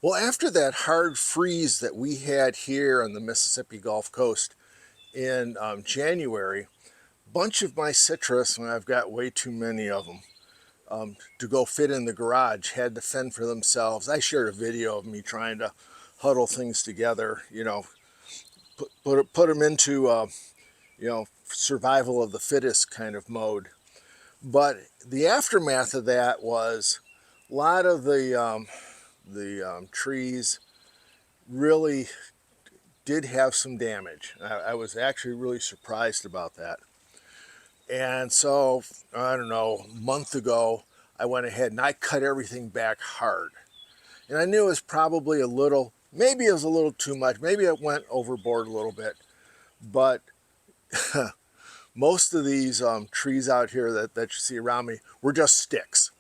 Well, after that hard freeze that we had here on the Mississippi Gulf Coast in January, a bunch of my citrus, and I've got way too many of them, to go fit in the garage, had to fend for themselves. I shared a video of me trying to huddle things together, put them into, survival of the fittest kind of mode. But the aftermath of that was a lot of the trees really did have some damage. I was actually really surprised about that. And so, I don't know, a month ago, I went ahead and I cut everything back hard. And I knew it was probably a little, maybe it was a little too much. Maybe I went overboard a little bit. But most of these trees out here that you see around me were just sticks.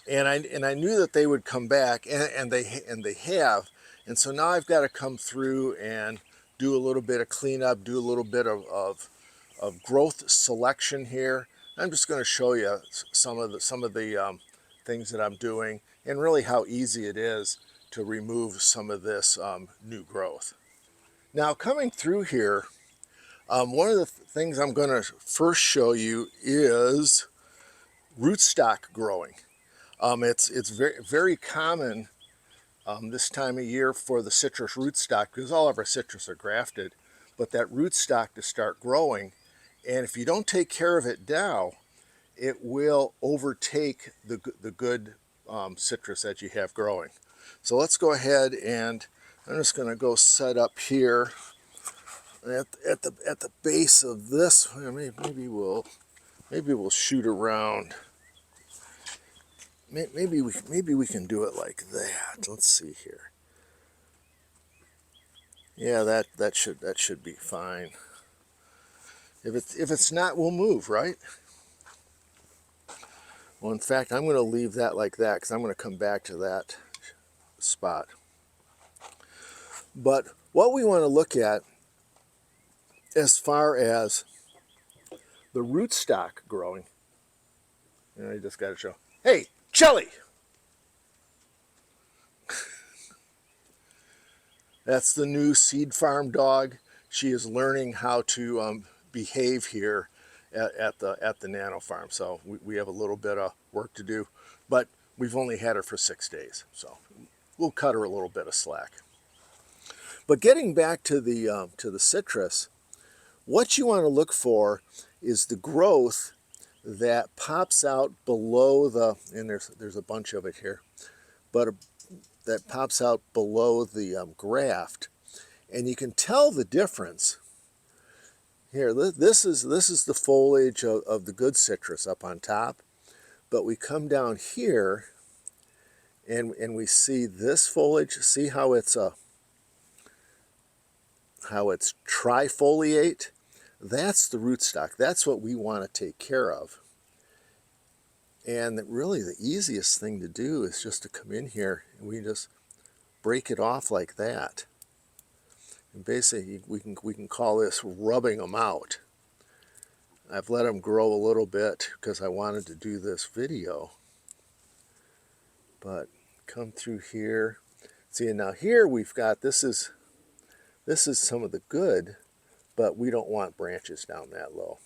And I knew that they would come back, and they have. And so now I've got to come through and do a little bit of cleanup, do a little bit of growth selection here. I'm just going to show you some of the things that I'm doing, and really how easy it is to remove some of this new growth. Now, coming through here, one of the things I'm going to first show you is rootstock growing. It's very common this time of year for the citrus rootstock, because all of our citrus are grafted, but that rootstock to start growing. And if you don't take care of it now, it will overtake the good citrus that you have growing. So let's go ahead, and I'm just going to go set up here at the base of this. Maybe we'll shoot around. Maybe we can do it like that. Let's see here. Yeah, that should be fine. If it's not, we'll move, right? Well, in fact, I'm going to leave that like that because I'm going to come back to that spot. But what we want to look at as far as the rootstock growing, I just got to show. Hey, Shelly! That's the new seed farm dog. She is learning how to behave here at the nano farm. So we have a little bit of work to do, but we've only had her for 6 days, so we'll cut her a little bit of slack. But getting back to the citrus, what you want to look for is the growth that pops out below the, and there's a bunch of it here, but that pops out below the graft, and you can tell the difference. Here, this is the foliage of the good citrus up on top, but we come down here and we see this foliage. See how it's trifoliate? That's the rootstock. That's what we want to take care of. And really the easiest thing to do is just to come in here and we just break it off like that. And basically we can call this rubbing them out. I've let them grow a little bit because I wanted to do this video. But come through here. See, now here we've got, this is some of the good, but we don't want branches down that low.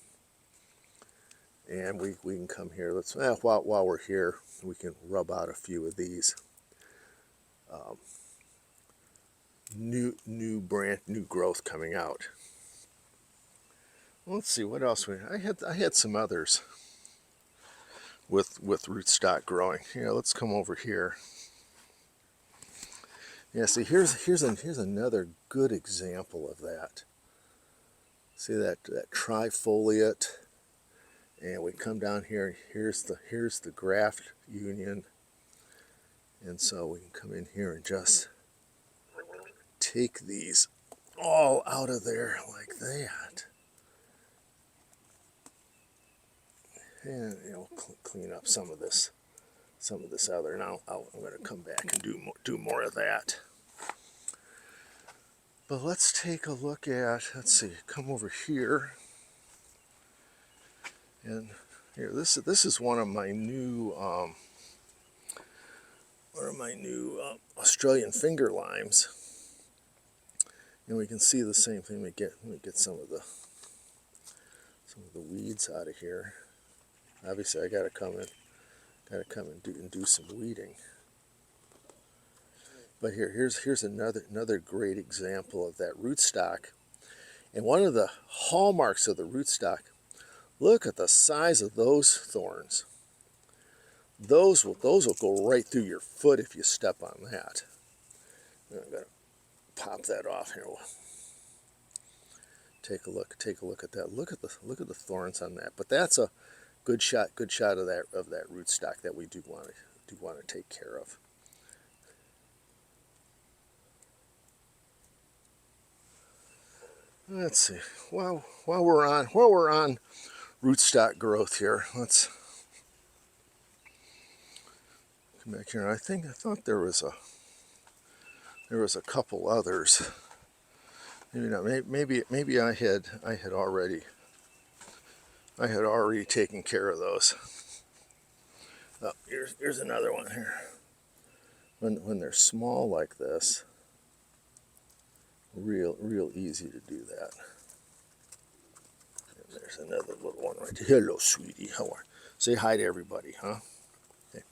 And we can come here. Let's while we're here, we can rub out a few of these new growth coming out. Let's see what else I had some others with rootstock growing. Here, let's come over here. Yeah, see, here's another good example of that. See that trifoliate, and we come down here. Here's the graft union, and so we can come in here and just take these all out of there like that, and clean up some of this other. Now I'm going to come back and do more of that. But let's take a look at, let's see, come over here. And here, this is one of my new, one of my new Australian finger limes, and we can see the same thing. Let me get some of the weeds out of here. Obviously, I gotta come and do some weeding. But here's another great example of that rootstock. And one of the hallmarks of the rootstock, look at the size of those thorns. Those will go right through your foot if you step on that. I'm gonna pop that off here. Take a look at that. Look at the thorns on that. But that's a good shot of that rootstock that we do want to take care of. Let's see. While we're on rootstock growth here, let's come back here. I thought there was a couple others. Maybe not. Maybe I had already taken care of those. Oh, here's another one here. When they're small like this, real easy to do that. And there's another little one right there. Hello, sweetie. How are you? Say hi to everybody, huh? Okay.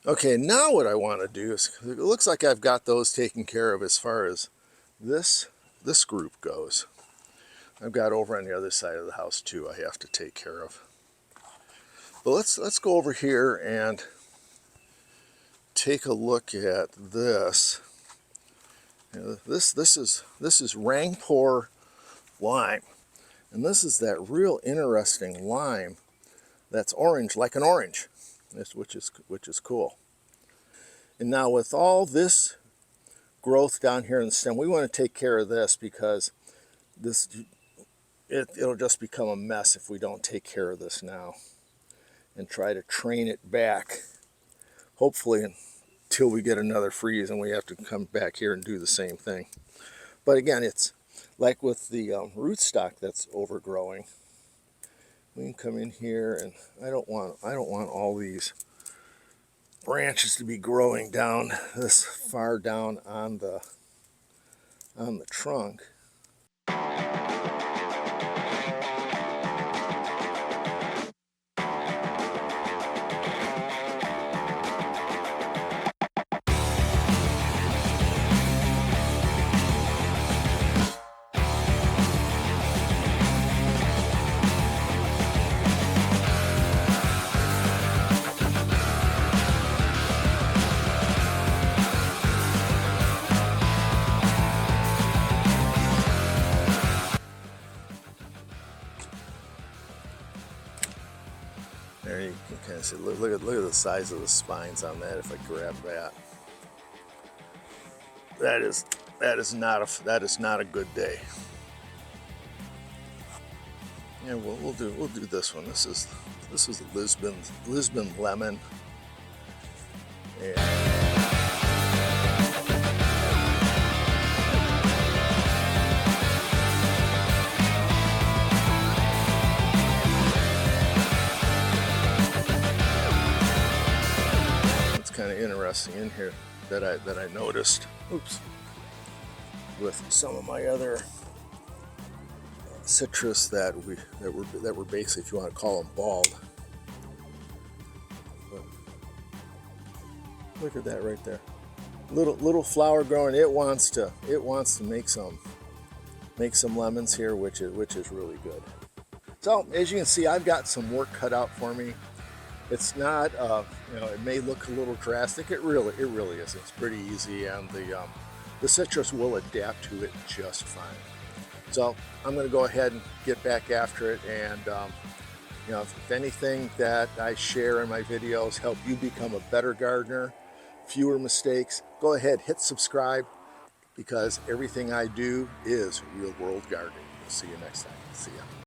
Okay, now what I want to do is, it looks like I've got those taken care of as far as this group goes. I've got over on the other side of the house too I have to take care of. But let's go over here and take a look at this. You know, this is Rangpur lime, and this is that real interesting lime that's orange, like an orange, which is cool. And now with all this growth down here in the stem, we want to take care of this because it'll just become a mess if we don't take care of this now and try to train it back, hopefully until we get another freeze and we have to come back here and do the same thing. But again, it's like with the rootstock that's overgrowing. We can come in here, and I don't want all these branches to be growing down this far down on the trunk. There you can kind of see, look at the size of the spines on that. If I grab that, that is not a good day. Yeah, we'll do this one. This is Lisbon lemon. And kind of interesting in here that I noticed. Oops. With some of my other citrus that were basically, if you want to call them, bald. But look at that right there. Little flower growing. It wants to make some lemons here, which is really good. So as you can see, I've got some work cut out for me. It's not, it may look a little drastic. It really isn't. It's pretty easy, and the citrus will adapt to it just fine. So I'm going to go ahead and get back after it, and if anything that I share in my videos help you become a better gardener, fewer mistakes, go ahead, hit subscribe, because everything I do is real world gardening. We'll see you next time. See ya.